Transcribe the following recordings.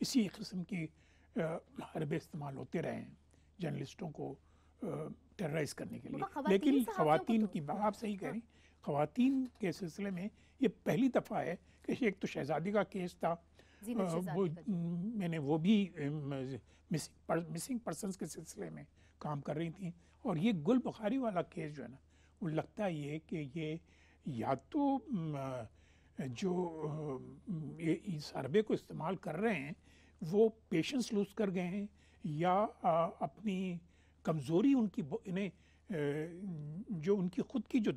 اسی قسم کی حربے استعمال ہوتے رہے ہیں جرنلسٹوں کو ٹیررائز کرنے کے لیے. لیکن خواتین کی بات آپ صحیح کہہ رہی ہیں, خواتین کے سلسلے میں یہ پہلی دفعہ ہے کہ ایک تو شہزادی کا کیس تھا, میں نے وہ بھی مسنگ پرسنس کے سلسلے میں کام کر رہی تھیں, اور یہ گل بخاری والا کیس جو ہے نا, وہ لگتا یہ کہ یہ یا تو جو اس حربے کو استعمال کر رہے ہیں وہ پیشنس لوز کر گئے ہیں, یا اپنی کمزوری ان کی انہیں جو ان کی خود کی جو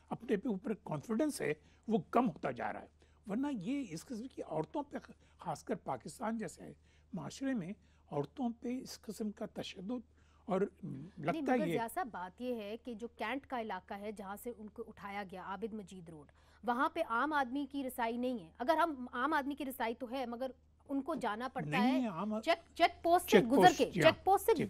اپنے پہ اوپر کانفیڈنس ہے وہ کم ہوتا جا رہا ہے. ورنہ یہ اس قسم کی عورتوں پہ, خاص کر پاکستان جیسے معاشرے میں عورتوں پہ اس قسم کا تشدد, اور لگتا ہے یہ صاحب بات یہ ہے کہ جو کینٹ کا علاقہ ہے جہاں سے ان کو اٹھایا گیا, عابد مجید روڈ, وہاں پہ عام آدمی کی رسائی نہیں ہے. اگر ہم عام آدمی کی رسائی تو ہے, مگر ان کو جانا پڑتا ہے چیک پوسٹ سے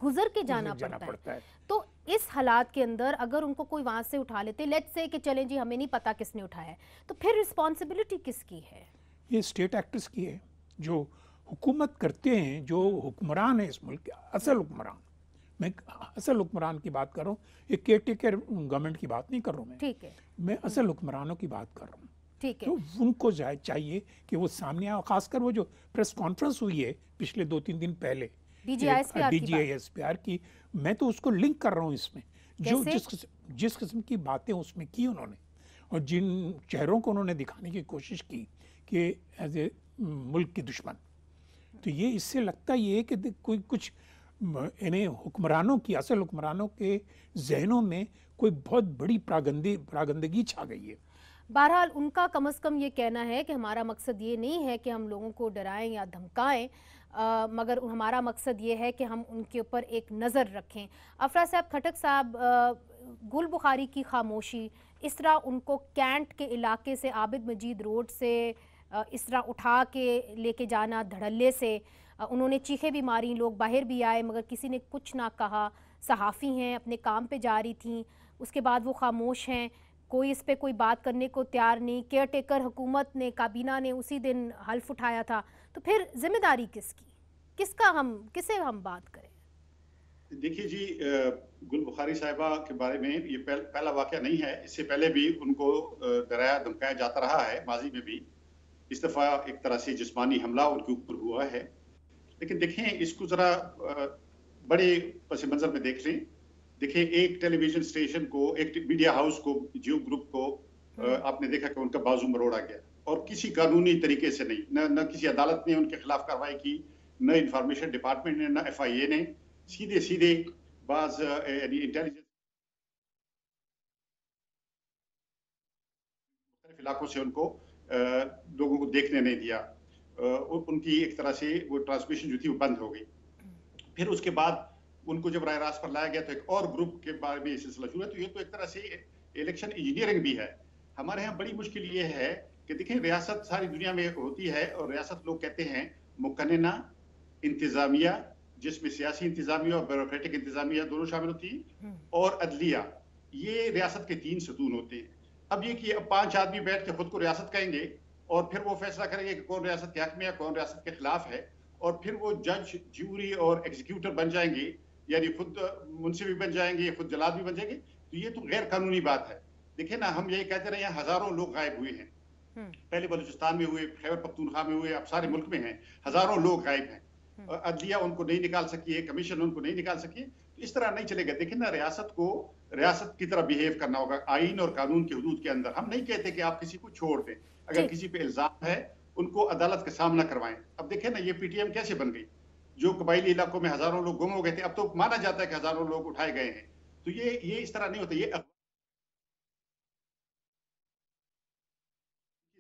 گزر کے جانا پڑتا ہے. تو اس حالات کے اندر اگر ان کو کوئی وہاں سے اٹھا لیتے, لیٹس سے کہ چلیں جی ہمیں نہیں پتا کس نے اٹھایا ہے, تو پھر رسپانسبلٹی کس کی ہے؟ یہ اسٹیٹ ایکٹرز کی ہے جو حکومت کرتے ہیں, جو حکمران ہیں اس ملک کے, اصل حکمران. میں اصل حکمران کی بات کر رہا ہوں, یہ کیئر ٹیکر گورنمنٹ کی بات نہیں کر رہا ہوں ٹھیک ہے, میں اصل حکمرانوں کی بات کر رہا ہوں. ٹھیک ہے, تو ان کو چاہیے کہ وہ سامنے آئے, خاص کر وہ جو پریس کانفرنس ہوئی ہے پچھلے 2-3 دن پہلے D G I S P R کی, میں تو اس کو لنک کر رہا ہوں اس میں, جو جس قسم کی باتیں اس میں کی انہوں نے, اور جن چہروں کو انہوں نے دکھانے کی کوشش کی کہ ایز اے ملک کی دشمن. تو یہ اس سے لگتا یہ ہے کہ کوئی کچھ انہیں حکمرانوں کی, اصل حکمرانوں کے ذہنوں میں کوئی بہت بڑی پراگندگی چھا گئی ہے. بہرحال ان کا کم از کم یہ کہنا ہے کہ ہمارا مقصد یہ نہیں ہے کہ ہم لوگوں کو ڈرائیں یا دھمکائیں, مگر ہمارا مقصد یہ ہے کہ ہم ان کے اوپر ایک نظر رکھیں. افرا صاحب, کھٹک صاحب, گل بخاری کی خاموشی, اس طرح ان کو کینٹ کے علاقے سے, عابد مجید روڈ سے اس طرح اٹھا کے لے کے جانا دھڑلے سے, انہوں نے چیخیں بھی ماری, لوگ باہر بھی آئے مگر کسی نے کچھ نہ کہا, صحافی ہیں اپنے کام پہ جا رہی تھیں, اس کے بعد وہ خاموش ہیں, کوئی اس پہ کوئی بات کرنے کو تیار نہیں. کیئر ٹیکر حکومت نے, کابینہ نے اسی دن حلف اٹھایا تھا. تو پھر ذمہ داری کس کی, کسے ہم بات کریں؟ دیکھیے جی, گل بخاری صاحبہ کے بارے میں یہ پہلا واقعہ نہیں ہے, اس سے پہلے بھی ان کو ڈرایا دھمکایا جاتا رہا ہے, ماضی میں بھی. اس دفعہ ایک طرح سے جسمانی حملہ ان کے اوپر ہوا ہے. لیکن دیکھیں اس کو ذرا بڑے پس منظر میں دیکھ لیں. دیکھیں ایک ٹیلی ویژن اسٹیشن کو, ایک میڈیا ہاؤس کو, جیو گروپ کو آپ نے دیکھا کہ ان کا بازو مروڑا گیا, اور کسی قانونی طریقے سے نہیں, نہ کسی عدالت نے ان کے خلاف کارروائی کی, نہ انفارمیشن ڈپارٹمنٹ نے, نہ FIA نے. سیدھے بعض یعنی انٹیلیجنس مختلف علاقوں سے ان کو لوگوں کو دیکھنے نہیں دیا, ان کی ایک طرح سے وہ ٹرانسمیشن جو تھی وہ بند ہو گئی. پھر اس کے بعد ان کو جب رائے راست پر لایا گیا تو ایک اور گروپ کے بارے میں یہ سلسلہ شروع ہے. تو یہ تو ایک طرح سے الیکشن انجینئرنگ بھی ہے. ہمارے ہاں بڑی مشکل یہ ہے کہ دیکھیں ریاست ساری دنیا میں ہوتی ہے, اور ریاست لوگ کہتے ہیں مقننہ انتظامیہ, جس میں سیاسی انتظامیہ اور بیوروکریٹک انتظامیہ دونوں شامل ہوتی ہیں, اور عدلیہ, یہ ریاست کے 3 ستون ہوتے ہیں. اب یہ کہ 5 آدمی بیٹھ کے خود کو ریاست کہیں گے, اور پھر وہ فیصلہ کریں گے کہ کون ریاست کے حق میں ہے, کون ریاست کے خلاف ہے, اور پھر وہ جج, جیوری اور ایگزیکیوٹر بن جائیں گے, یعنی خود منصف بھی بن جائیں گے, خود جلاد بھی بن جائیں گے. تو یہ تو غیر قانونی بات ہے. دیکھیں نا, ہم یہ کہتے رہے ہیں ہزاروں لوگ غائب ہوئے ہیں, پہلے بلوچستان میں ہوئے, خیبر پختونخوا میں ہوئے, اب سارے ملک میں ہیں, ہزاروں لوگ غائب ہیں. عدلیہ ان کو نہیں نکال سکی ہے, کمیشن ان کو نہیں نکال سکی. اس طرح نہیں چلے گا. دیکھیں نا, ریاست کو ریاست کی طرح بیہیو کرنا ہوگا, آئین اور قانون کے حدود کے اندر. ہم نہیں کہتے کہ آپ کسی کو چھوڑ دیں, اگر کسی پہ الزام ہے ان کو عدالت کا سامنا کروائیں. اب دیکھیں نا, یہ PTM کیسے بن گئی, جو قبائلی علاقوں میں ہزاروں لوگ گم ہو گئے تھے, اب تو مانا جاتا ہے کہ ہزاروں لوگ اٹھائے گئے ہیں. تو یہ اس طرح نہیں ہوتا. یہ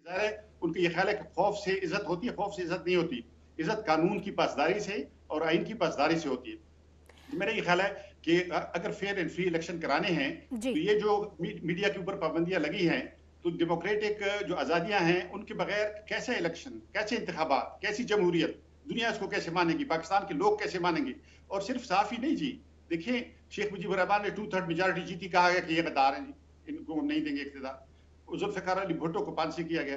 ظاہر ہے ان کا یہ خیال ہے کہ خوف سے عزت ہوتی ہے. خوف سے عزت نہیں ہوتی, عزت قانون کی پاسداری سے اور آئین کی پاسداری سے ہوتی ہے. میرا یہ خیال ہے کہ اگر فیئر اینڈ فری الیکشن کرانے ہیں تو یہ جو میڈیا کے اوپر پابندیاں لگی ہیں, تو ڈیموکریٹک جو آزادیاں ہیں ان کے بغیر کیسے الیکشن, کیسے انتخابات, کیسی جمہوریت, دنیا اس کو کیسے مانے گی, پاکستان کے لوگ کیسے مانیں گے. اور صرف صحافی نہیں جی, دیکھیں شیخ مجیب الرحمان نے 2/3 میجارٹی جیتی, کہا گیا کہ یہ غدار ہیں جی, ان کو نہیں دیں گے اقتدار. ذوالفقار علی بھٹو کو پھانسی کیا گیا.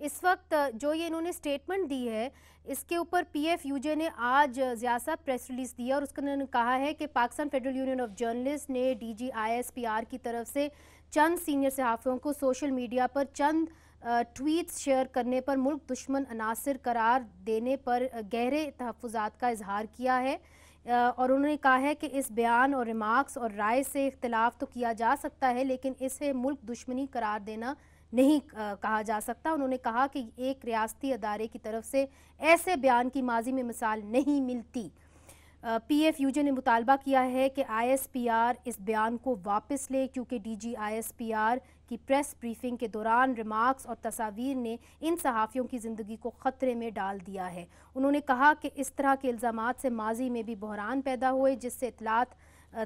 اس وقت جو یہ انہوں نے سٹیٹمنٹ دی ہے اس کے اوپر پی ایف یو جے نے آج ضیاء صاحب پریس ریلیز دیا اور اس کے انہوں نے کہا ہے کہ Pakistan federal union of journalist نے D G I S P R کی طرف سے چند سینئر صحافیوں کو سوشل میڈیا پر چند ٹویٹس شیئر کرنے پر ملک دشمن عناصر قرار دینے پر گہرے تحفظات کا اظہار کیا ہے، اور انہوں نے کہا ہے کہ اس بیان اور ریمارکس اور رائے سے اختلاف تو کیا جا سکتا ہے لیکن اسے ملک دشمنی قرار دینا نہیں کہا جا سکتا۔ انہوں نے کہا کہ ایک ریاستی ادارے کی طرف سے ایسے بیان کی ماضی میں مثال نہیں ملتی۔ پی ایف یو جے نے مطالبہ کیا ہے کہ آئی ایس پی آر اس بیان کو واپس لے کیونکہ D G I S P R کی پریس بریفنگ کے دوران ریمارکس اور تصاویر نے ان صحافیوں کی زندگی کو خطرے میں ڈال دیا ہے۔ انہوں نے کہا کہ اس طرح کے الزامات سے ماضی میں بھی بحران پیدا ہوئے جس سے اطلاعات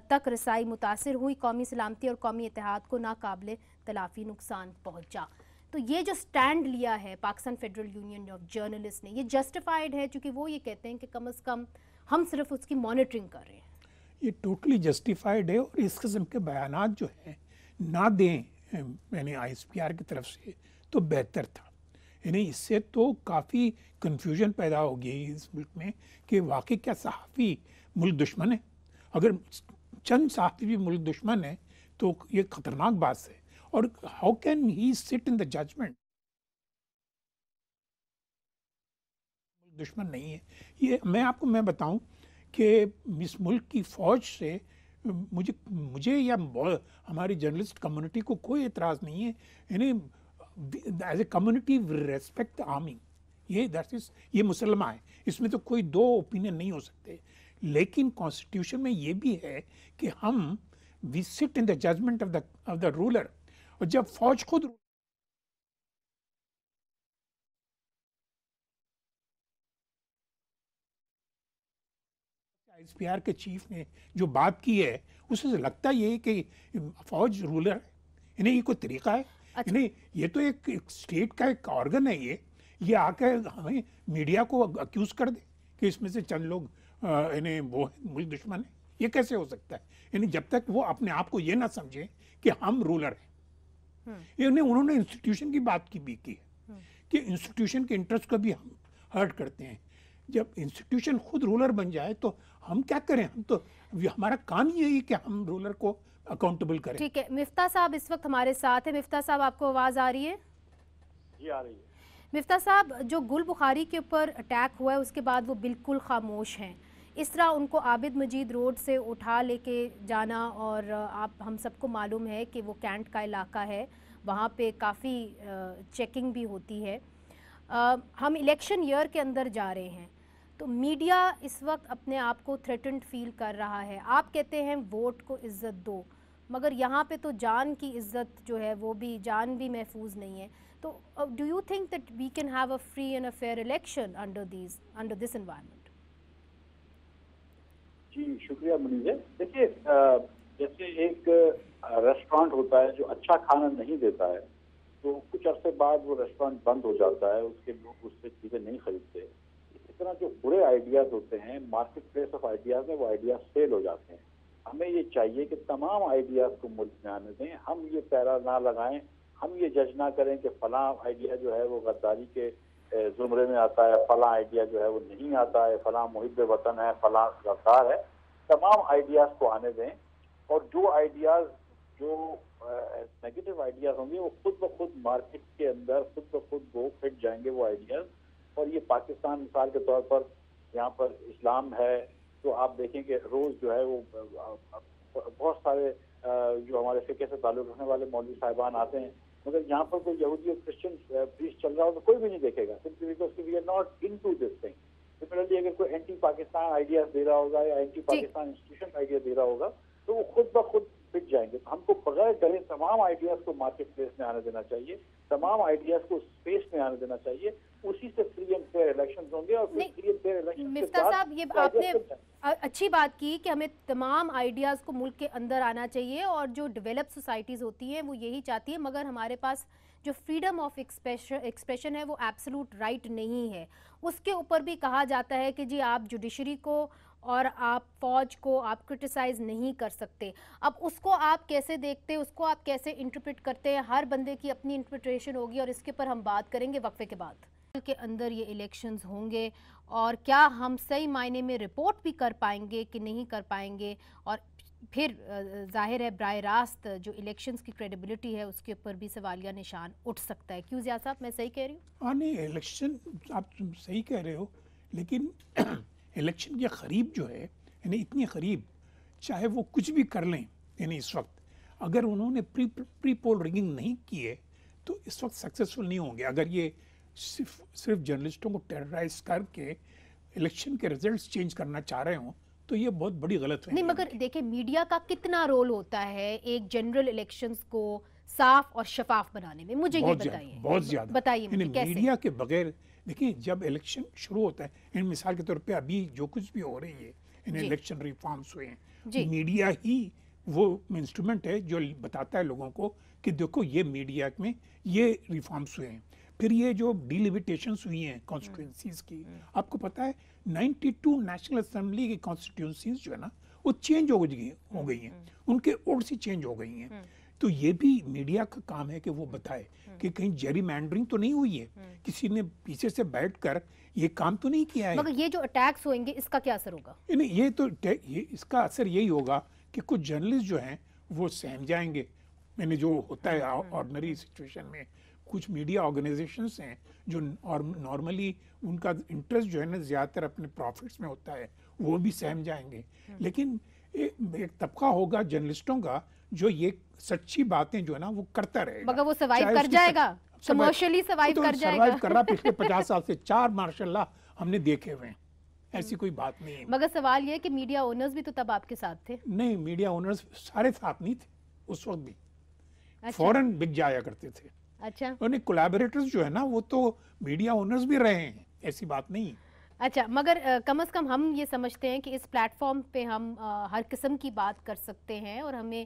تک رسائی متاثر ہوئی، قومی سلامتی اور قومی اتحاد کو ناقابل تلافی نقصان پہنچا۔ تو یہ جو سٹینڈ لیا ہے Pakistan federal union of journalist نے، یہ جسٹیفائیڈ ہے چونکہ وہ یہ کہتے ہیں کہ کم از کم ہم صرف اس کی مانیٹرنگ کر رہے ہیں۔ یہ ٹوٹلی جسٹیفائیڈ ہے اور اس قسم کے بیانات جو ہیں نہ دیں یعنی آئی ایس پی آر کی طرف سے تو بہتر تھا، یعنی اس سے تو کافی کنفیوژن پیدا ہو گئی اس ملک میں کہ واقعی کیا صحافی ملک دشمن ہے؟ اگر چند صحافی بھی ملک دشمن ہے تو یہ خطرناک بات ہے، اور ہاؤ کین ہی سٹ ان دا ججمنٹ دشمن نہیں ہے۔ یہ میں بتاؤں کہ اس ملک کی فوج سے مجھے یا ہماری جرنلسٹ کمیونٹی کو کوئی اعتراض نہیں ہے، یعنی as a community respect army, یہ مسلمہ ہے، اس میں تو کوئی دو اوپینین نہیں ہو سکتے، لیکن کانسٹیٹیوشن میں یہ بھی ہے کہ ہم وی سٹ ان دا ججمنٹ آف دا رولر، اور جب فوج خود آئی ایس پی آر کے چیف نے جو بات کی ہے اس سے لگتا یہ ہے کہ فوج رولر ہے، یعنی یہ کوئی طریقہ ہے؟ یعنی یہ تو ایک اسٹیٹ کا ایک آرگن ہے، یہ آ کے ہمیں میڈیا کو اکیوز کر دے کہ اس میں سے چند لوگ یعنی وہ ملک دشمن ہیں، یہ کیسے ہو سکتا ہے؟ یعنی جب تک وہ اپنے آپ کو یہ نہ سمجھیں کہ ہم رولر ہیں۔ یعنی انہوں نے انسٹیٹیوشن کی بات بھی کی ہے کہ انسٹیٹیوشن کے انٹرسٹ کو بھی ہم ہرٹ کرتے ہیں۔ جب انسٹیٹیوشن خود رولر بن جائے تو ہم کیا کریں؟ ہم تو ہمارا کام یہی ہے کہ ہم رولر کو اکاؤنٹیبل کریں۔ ٹھیک ہے، مفتاح صاحب اس وقت ہمارے ساتھ ہیں۔ مفتاح صاحب آپ کو آواز آ رہی ہے؟ جی آ رہی ہے۔ مفتاح صاحب، جو گل بخاری کے اوپر اٹیک ہوا ہے اس کے بعد وہ بالکل خاموش ہیں، اس طرح ان کو عابد مجید روڈ سے اٹھا لے کے جانا، اور ہم سب کو معلوم ہے کہ وہ کینٹ کا علاقہ ہے، وہاں پہ کافی چیکنگ بھی ہوتی ہے، ہم الیکشن ایئر کے اندر جا رہے ہیں، تو میڈیا اس وقت اپنے آپ کو تھریٹنڈ فیل کر رہا ہے۔ آپ کہتے ہیں ووٹ کو عزت دو، مگر یہاں پہ تو جان کی عزت جو ہے وہ بھی جان بھی محفوظ نہیں ہے، تو do you think that we can have a free and a fair election under this environment? جی شکریہ منیزہ۔ دیکھیے جیسے ایک ریسٹورانٹ ہوتا ہے جو اچھا کھانا نہیں دیتا ہے تو کچھ عرصے بعد وہ ریسٹورانٹ بند ہو جاتا ہے، اس کے لوگ اس سے چیزیں نہیں خریدتے۔ اس طرح جو برے آئیڈیاز ہوتے ہیں مارکیٹ پلیس آف آئیڈیاز میں وہ آئیڈیاز فیل ہو جاتے ہیں۔ ہمیں یہ چاہیے کہ تمام آئیڈیاز کو ملک میں آنے دیں، ہم یہ پیرا نہ لگائیں، ہم یہ جج نہ کریں کہ فلاں آئیڈیا جو ہے وہ غداری کے زمرے میں آتا ہے، فلاں آئیڈیا جو ہے وہ نہیں آتا ہے، فلاں محب وطن ہے، فلاں غدار ہے۔ تمام آئیڈیاز کو آنے دیں، اور جو آئیڈیاز جو نیگیٹو آئیڈیاز ہوں گے وہ خود بخود مارکیٹ کے اندر خود بخود وہ پھٹ جائیں گے وہ آئیڈیاز۔ اور یہ پاکستان مثال کے طور پر یہاں پر اسلام ہے تو آپ دیکھیں کہ روز جو ہے وہ بہت سارے جو ہمارے فقہ سے تعلق رکھنے والے مولوی صاحبان آتے ہیں، مگر یہاں پر کوئی یہودی اور کرسچن پریسٹ چل رہا ہو تو کوئی بھی نہیں دیکھے گا، simply because we are not into this thing. Similarly اگر کوئی اینٹی پاکستان آئیڈیاز دے رہا ہوگا یا اینٹی پاکستان انسٹیٹیوشن آئیڈیا دے رہا ہوگا تو وہ خود بخود پٹ جائیں گے۔ تو ہم کو بغیر ڈرے تمام آئیڈیاز کو مارکیٹ پلیس میں آنے دینا چاہیے، تمام آئیڈیاز کو اسپیس میں آنے دینا چاہیے، اسی سے فری اینڈ فیئر الیکشن ہوں گے۔ اور فری اینڈ فیئر الیکشن مفتاح صاحب، یہ آپ نے اچھی بات کی کہ ہمیں تمام آئیڈیاز کو ملک کے اندر آنا چاہیے، اور جو ڈیولپ سوسائٹیز ہوتی ہیں وہ یہی چاہتی ہیں، مگر ہمارے پاس جو فریڈم آف ایکسپریشن ہے وہ ایبسلوٹ رائٹ نہیں ہے۔ اس کے اوپر بھی کہا جاتا ہے کہ جی آپ جوڈیشری کو اور آپ فوج کو آپ کرٹیسائز نہیں کر سکتے. اب اس کو آپ کیسے دیکھتے, اس کو آپ کیسے انٹرپریٹ کرتے ہیں؟ ہر بندے کی اپنی انٹرپریٹیشن ہوگی اور اس کے پر ہم بات کریں گے وقفے کے بعد. کے اندر یہ الیکشنز ہوں گے اور کیا ہم صحیح معنی میں رپورٹ بھی کر پائیں گے کہ نہیں کر پائیں گے, اور پھر ظاہر ہے براہ راست جو الیکشنز کی کریڈیبلٹی ہے اس کے اوپر بھی سوالیہ نشان اٹھ سکتا ہے. کیوں زیاد صاحب, میں صحیح کہہ رہی ہوں؟ ہاں نہیں, الیکشن آپ صحیح کہہ رہے ہو, لیکن الیکشن کے قریب جو ہے, یعنی اتنی قریب, چاہے وہ کچھ بھی کر لیں, یعنی اس وقت اگر انہوں نے پری پول ریگنگ نہیں کی ہے تو اس وقت سکسیسفل نہیں ہوں گے. اگر یہ صرف جرنلسٹوں کو ٹیررائز کر کے الیکشن کے ریزلٹس چینج کرنا چاہ رہے ہوں تو یہ بہت بڑی غلط ہے. نہیں, مگر دیکھیں میڈیا کا کتنا رول ہوتا ہے ایک جنرل الیکشنز کو صاف اور شفاف بنانے میں, مجھے یہ بتائیے. بہت زیادہ بتائیے مجھے کیسے. میڈیا کے بغیر دیکھیں, جب الیکشن شروع ہوتا ہے, مثال کے طور پہ ابھی جو کچھ بھی ہو رہی ہے, الیکشن ریفارمز ہوئے ہیں, میڈیا ہی وہ انسٹرومنٹ ہے جو بتاتا ہے لوگوں کو کہ دیکھو یہ میڈیا میں یہ ریفارمز ہوئے ہیں. پھر یہ جو ڈیلیمیٹیشنز ہوئی ہیں کانسٹیٹوئنسیز کی, آپ کو پتا ہے 92 نیشنل اسمبلی کی کانسٹیٹوئنسیز جو ہے نا وہ چینج ہو گئی ہیں, ان کے اوٹ سے چینج ہو گئی ہیں. تو یہ بھی میڈیا کا کام ہے کہ وہ بتائے کہ کہیں جیری مینڈرنگ تو نہیں ہوئی ہے, کسی نے پیچھے سے بیٹھ کر یہ کام تو نہیں کیا ہے. مگر یہ جو اٹیکس ہوئیں گے اس کا کیا اثر ہوگا؟ یہ تو اس کا اثر یہی ہوگا کہ کچھ جرنلسٹ جو ہیں وہ سہم جائیں گے. یعنی جو ہوتا ہے آرڈنری سچویشن میں, کچھ میڈیا آرگنائزیشنز ہیں جو نارملی ان کا انٹرسٹ جو ہے نا زیادہ تر اپنے پروفٹس میں ہوتا ہے, وہ بھی سہم جائیں گے. لیکن ایک طبقہ ہوگا جرنلسٹوں کا جو یہ سچی باتیں جو ہے نا وہ کرتا رہے گا. مگر وہ سروائیو کر جائے گا, کمرشلی سروائیو کر جائے گا. سروائیو کر رہا پچھلے 50 سال سے, 4 ماشاءاللہ ہم نے دیکھے ہوئے ہیں, ایسی کوئی بات نہیں ہے. مگر سوال یہ کہ میڈیا اونرز بھی تو تب آپ کے ساتھ تھے. نہیں, میڈیا اونرز سارے ساتھ نہیں تھے اس وقت بھی, فوراً بک جایا کرتے تھے. اچھا, انہیں کولیبریٹرز جو ہے نا وہ تو میڈیا اونرز بھی رہے ہیں, ایسی بات نہیں. اچھا, مگر کم از کم ہم یہ سمجھتے ہیں کہ اس پلیٹ فارم پہ ہم ہر قسم کی بات کر سکتے ہیں اور ہمیں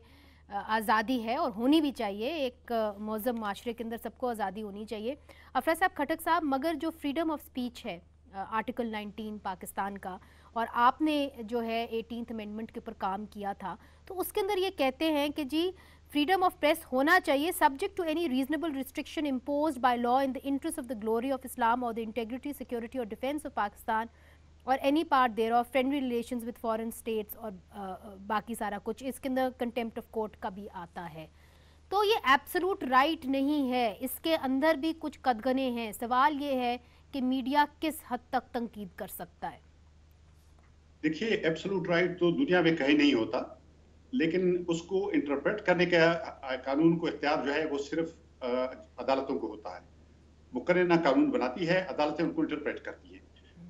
آزادی ہے اور ہونی بھی چاہیے. ایک مہذب معاشرے کے اندر سب کو آزادی ہونی چاہیے. افراز صاحب کھٹک صاحب, مگر جو فریڈم آف سپیچ ہے آرٹیکل 19 پاکستان کا, اور آپ نے جو ہے 18th امینڈمنٹ کے اوپر کام کیا تھا, تو اس کے اندر یہ کہتے ہیں کہ جی فریڈم آف پریس ہونا چاہیے subject to any reasonable restriction imposed by law in the interest of the glory of Islam اور دا انٹیگریٹی, سیکورٹی اور ڈیفینس آف پاکستان اور any part thereof friendly relations with foreign states, اور باقی سارا کچھ. اس کے اندر کنٹیمپٹ آف کورٹ کا بھی آتا ہے. تو یہ ایبسلوٹ رائٹ نہیں ہے, اس کے اندر بھی کچھ قدغنے ہیں. سوال یہ ہے کہ میڈیا کس حد تک تنقید کر سکتا ہے؟ دیکھیے, ایبسلوٹ رائٹ تو دنیا میں کہیں نہیں ہوتا, لیکن اس کو انٹرپریٹ کرنے کا قانون کو اختیار جو ہے وہ صرف عدالتوں کو ہوتا ہے. مقررہ قانون بناتی ہے, عدالتیں ان کو انٹرپریٹ کرتی ہیں,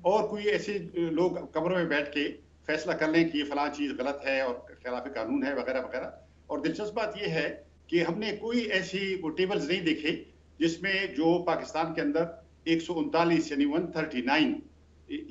اور کوئی ایسے لوگ کمروں میں بیٹھ کے فیصلہ کر لیں کہ یہ فلاں چیز غلط ہے اور خلاف قانون ہے وغیرہ وغیرہ. اور دلچسپ بات یہ ہے کہ ہم نے کوئی ایسی وہ ٹیبلز نہیں دیکھے جس میں جو پاکستان کے اندر 139 یعنی 139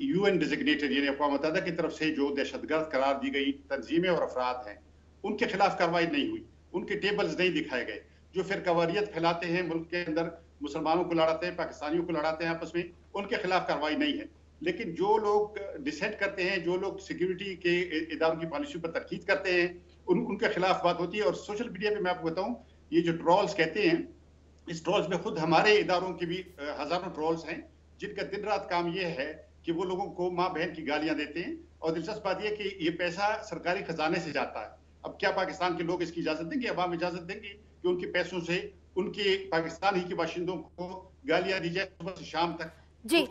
یو این ڈیزگنیٹڈ یعنی اقوام متحدہ کی طرف سے جو دہشت گرد قرار دی گئی تنظیمیں اور افراد ہیں, ان کے خلاف کارروائی نہیں ہوئی, ان کے ٹیبلز نہیں دکھائے گئے. جو فرقواریت پھیلاتے ہیں ملک کے اندر, مسلمانوں کو لڑاتے ہیں, پاکستانیوں کو لڑاتے ہیں آپس میں, ان کے خلاف کارروائی نہیں ہے. لیکن جو لوگ ڈسینٹ کرتے ہیں, جو لوگ سیکیورٹی کے اداروں کی پالیسی پر تنقید کرتے ہیں, ان کے خلاف بات ہوتی ہے. اور سوشل میڈیا پہ میں آپ کو بتاؤں, یہ جو ٹرولز کہتے ہیں, اس ٹرولز میں خود ہمارے اداروں کی بھی ہزاروں ٹرولز ہیں جن کا دن رات کام یہ ہے کہ وہ لوگوں کو ماں بہن کی گالیاں دیتے ہیں. اور دلچسپ بات یہ کہ یہ پیسہ سرکاری خزانے سے جاتا ہے. اب کیا پاکستان کے لوگ اس کی اجازت دیں گے, عوام اجازت دیں گے کہ ان کے پیسوں سے ان کے پاکستان ہی کے باشندوں کو گالیاں دی جائے صبح سے شام تک؟ جی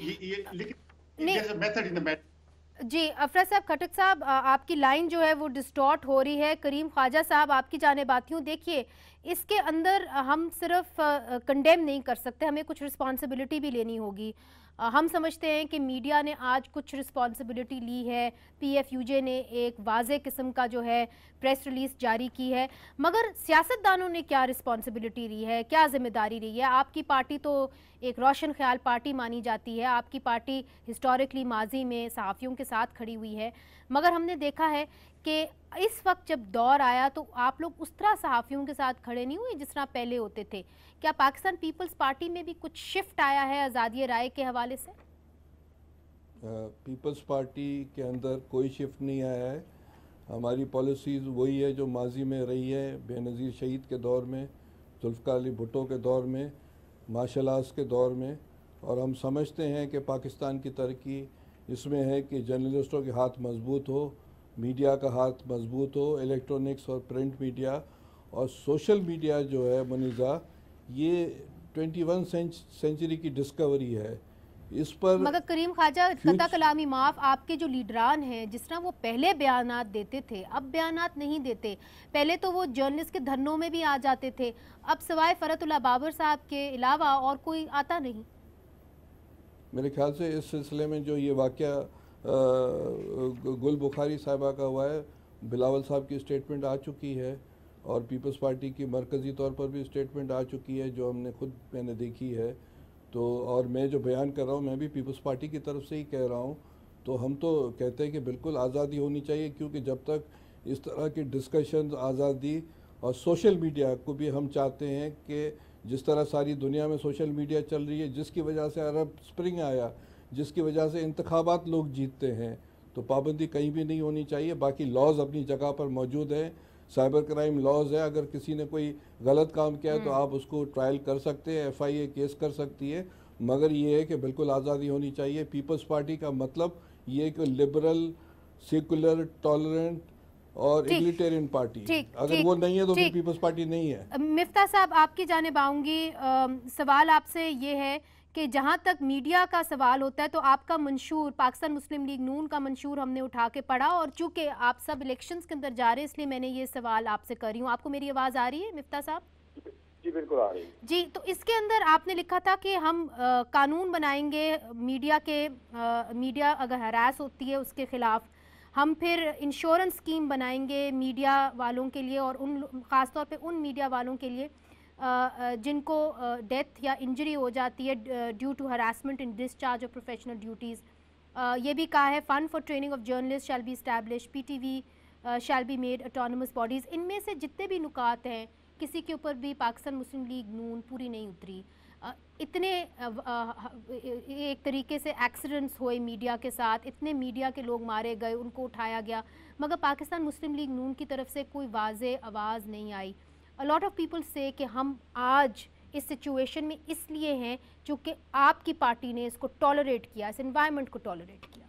جی, افراز صاحب کھٹک صاحب, آپ کی لائن جو ہے وہ ڈسٹارٹ ہو رہی ہے. کریم خواجہ صاحب آپ کی جانب آتی ہوں. دیکھیے, اس کے اندر ہم صرف کنڈیم نہیں کر سکتے, ہمیں کچھ رسپانسبلٹی بھی لینی ہوگی. ہم سمجھتے ہیں کہ میڈیا نے آج کچھ رسپانسبلٹی لی ہے. پی ایف یو جے نے ایک واضح قسم کا جو ہے پریس ریلیز جاری کی ہے, مگر سیاستدانوں نے کیا رسپانسبلٹی لی ہے, کیا ذمہ داری رہی ہے؟ آپ کی پارٹی تو ایک روشن خیال پارٹی مانی جاتی ہے, آپ کی پارٹی ہسٹوریکلی ماضی میں صحافیوں کے ساتھ کھڑی ہوئی ہے, مگر ہم نے دیکھا ہے کہ اس وقت جب دور آیا تو آپ لوگ اس طرح صحافیوں کے ساتھ کھڑے نہیں ہوئے جس طرح پہلے ہوتے تھے. کیا پاکستان پیپلز پارٹی میں بھی کچھ شفٹ آیا ہے آزادی رائے کے حوالے سے؟ پیپلز پارٹی کے اندر کوئی شفٹ نہیں آیا ہے. ہماری پالیسیز وہی ہے جو ماضی میں رہی ہے, بے نظیر شہید کے دور میں, ذوالفقار علی بھٹو کے دور میں, مارشل آرٹس کے دور میں. اور ہم سمجھتے ہیں کہ پاکستان کی ترقی اس میں ہے کہ جرنلسٹوں کے ہاتھ مضبوط ہو, میڈیا کا ہاتھ مضبوط ہو, الیکٹرانکس اور پرنٹ میڈیا اور سوشل میڈیا جو ہے منیزہ, یہ 21 سینچری کی ڈسکوری ہے. اس پر مگر کریم خواجہ قطع کلامی معاف, آپ کے جو لیڈران ہیں جس طرح وہ پہلے بیانات دیتے تھے اب بیانات نہیں دیتے. پہلے تو وہ جرنلسٹ کے دھرنوں میں بھی آ جاتے تھے, اب سوائے فرحت اللہ بابر صاحب کے علاوہ اور کوئی آتا نہیں. میرے خیال سے اس سلسلے میں جو یہ واقعہ گل بخاری صاحبہ کا ہوا ہے, بلاول صاحب کی اسٹیٹمنٹ آ چکی ہے اور پیپلز پارٹی کی مرکزی طور پر بھی اسٹیٹمنٹ آ چکی ہے جو ہم نے خود میں نے دیکھی ہے. تو اور میں جو بیان کر رہا ہوں میں بھی پیپلز پارٹی کی طرف سے ہی کہہ رہا ہوں. تو ہم تو کہتے ہیں کہ بالکل آزادی ہونی چاہیے, کیونکہ جب تک اس طرح کی ڈسکشنز, آزادی اور سوشل میڈیا کو بھی ہم چاہتے ہیں کہ جس طرح ساری دنیا میں سوشل میڈیا چل رہی ہے, جس کی وجہ سے عرب سپرنگ آیا, جس کی وجہ سے انتخابات لوگ جیتتے ہیں, تو پابندی کہیں بھی نہیں ہونی چاہیے. باقی لاز اپنی جگہ پر موجود ہیں, سائبر کرائم لاز ہے, اگر کسی نے کوئی غلط کام کیا ہے تو آپ اس کو ٹرائل کر سکتے ہیں, FIA کیس کر سکتی ہے, مگر یہ ہے کہ بالکل آزادی ہونی چاہیے. پیپلز پارٹی کا مطلب یہ کہ لبرل, سیکولر, ٹالرنٹ اور ایگلیٹیرین پارٹی, اگر وہ نہیں ہے تو پھر پیپلز پارٹی نہیں ہے. مفتاح صاحب آپ کی جانب آؤں گی. سوال آپ سے یہ ہے کہ جہاں تک میڈیا کا سوال ہوتا ہے تو آپ کا منشور, پاکستان مسلم لیگ نون کا منشور ہم نے اٹھا کے پڑھا, اور چونکہ آپ سب الیکشنز کے اندر جا رہے ہیں اس لیے میں نے یہ سوال آپ سے کر رہی ہوں. آپ کو میری آواز آ رہی ہے مفتاح صاحب؟ جی بالکل آ رہی ہے. جی, تو اس کے اندر آپ نے لکھا تھا کہ ہم قانون بنائیں گے میڈیا اگر ہراس ہوتی ہے اس کے خلاف, ہم پھر انشورنس اسکیم بنائیں گے میڈیا والوں کے لیے, اور ان خاص طور پہ ان میڈیا والوں کے لیے جن کو ڈیتھ یا انجری ہو جاتی ہے due to harassment in discharge of professional duties. یہ بھی کہا ہے fund for training of journalist shall be establish, PTV shall be made autonomous bodies. ان میں سے جتنے بھی نکات ہیں کسی کے اوپر بھی پاکستان مسلم لیگ نون پوری نہیں اتری. اتنے ایک طریقے سے ایکسیڈنٹس ہوئے میڈیا کے ساتھ, اتنے میڈیا کے لوگ مارے گئے, ان کو اٹھایا گیا, مگر پاکستان مسلم لیگ نون کی طرف سے کوئی واضح آواز نہیں آئی. A lot of people say کہ ہم آج اس سچویشن میں اس لیے ہیں چونکہ آپ کی پارٹی نے اس کو ٹالریٹ کیا, اس انوائرمنٹ کو ٹالریٹ کیا.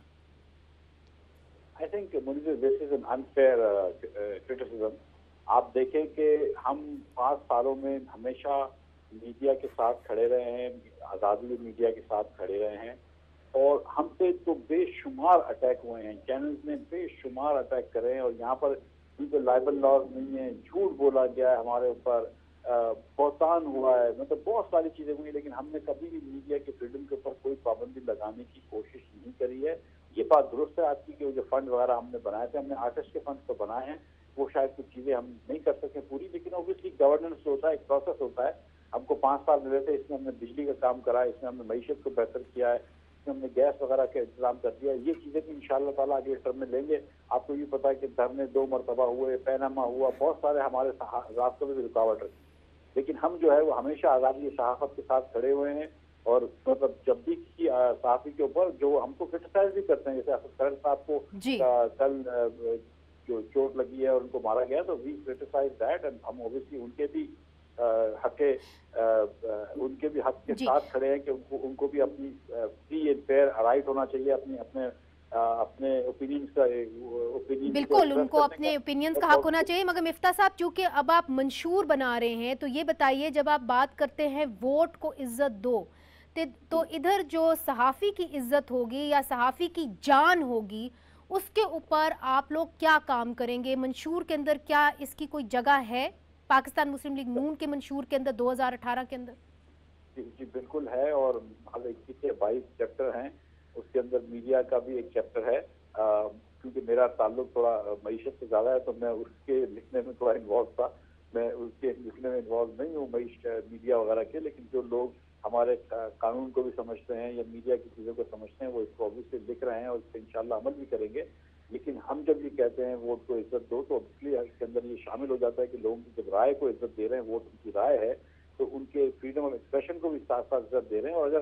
I think this is an unfair criticism. آپ دیکھیں کہ ہم 5 سالوں میں ہمیشہ میڈیا کے ساتھ کھڑے رہے ہیں, آزادی میڈیا کے ساتھ کھڑے رہے ہیں, اور ہم پہ تو بے شمار اٹیک ہوئے ہیں, چینلز نے بے شمار اٹیک کرے ہیں, اور یہاں پر کیونکہ لائبل لاز نہیں ہے, جھوٹ بولا گیا ہے ہمارے اوپر, بہتان ہوا ہے, مطلب بہت ساری چیزیں ہوئی, لیکن ہم نے کبھی بھی میڈیا کے فریڈم کے اوپر کوئی پابندی لگانے کی کوشش نہیں کری ہے. یہ بات درست ہے آپ کی کہ وہ جو فنڈ وغیرہ ہم نے بنائے تھے, ہم نے آرٹسٹ کے فنڈ تو بنائے ہیں, وہ شاید کچھ چیزیں ہم نہیں کر سکیں پوری, لیکن اوبیسلی گورننس ہوتا ہے, ایک پروسیس ہوتا ہے. ہم کو 5 سال ملے تھے, اس میں ہم نے بجلی کا کام کرا ہے, اس میں ہم نے معیشت کو بہتر کیا ہے, اس میں ہم نے گیس وغیرہ کا انتظام کر دیا. یہ چیزیں بھی انشاءاللہ تعالیٰ اگلے ٹرم میں لیں گے. آپ کو یہ پتا ہے کہ دھرنے 2 مرتبہ ہوئے, پیناما ہوا, بہت سارے ہمارے راستوں میں بھی رکاوٹ رکھی, لیکن ہم جو ہے وہ ہمیشہ آزادی صحافت کے ساتھ کھڑے ہوئے ہیں. اور مطلب جب بھی کسی صحافی کے اوپر جو ہم کو کرٹیسائز بھی کرتے ہیں, جیسے اسد خیر صاحب کو کل جو چوٹ لگی ہے اور ان کو مارا گیا, تو وی کرٹیسائز دیٹ, اینڈ ہم اوبیسلی ان کے بھی حق کے ساتھ کھڑے ہیں کہ ان کو بھی اپنی فری اینڈ فیئر رائٹ ہونا چاہیے اپنے اوپینینز کا. بالکل ان کو اپنے اوپینینز کا حق ہونا چاہیے. مگر مفتاح صاحب چونکہ اب آپ منشور بنا رہے ہیں تو یہ بتائیے, جب آپ بات کرتے ہیں ووٹ کو عزت دو, تو ادھر جو صحافی کی عزت ہوگی یا صحافی کی جان ہوگی اس کے اوپر آپ لوگ کیا کام کریں گے؟ منشور کے اندر کیا اس کی کوئی جگہ ہے پاکستان مسلم لیگ نون کے منشور کے اندر 2018 کے اندر؟ جی بالکل ہے, اور 21 سے 22 چیپٹر ہیں, اس کے اندر میڈیا کا بھی ایک چیپٹر ہے. کیونکہ میرا تعلق تھوڑا معیشت سے زیادہ ہے تو میں اس کے لکھنے میں تھوڑا انوالو تھا. میں اس کے لکھنے میں انوالو نہیں ہوں میڈیا وغیرہ کے, لیکن جو لوگ ہمارے قانون کو بھی سمجھتے ہیں یا میڈیا کی چیزوں کو سمجھتے ہیں وہ اس کو obviously لکھ رہے ہیں اور اس پہ انشاءاللہ عمل بھی کریں گے. لیکن ہم جب یہ کہتے ہیں ووٹ کو عزت دو, تو obviously اس کے اندر یہ شامل ہو جاتا ہے کہ لوگوں کی جب رائے کو عزت دے رہے ہیں, ووٹ ان کی رائے ہے, تو ان کے فریڈم آف ایکسپریشن کو بھی ساتھ ساتھ عزت دے رہے ہیں. اور اگر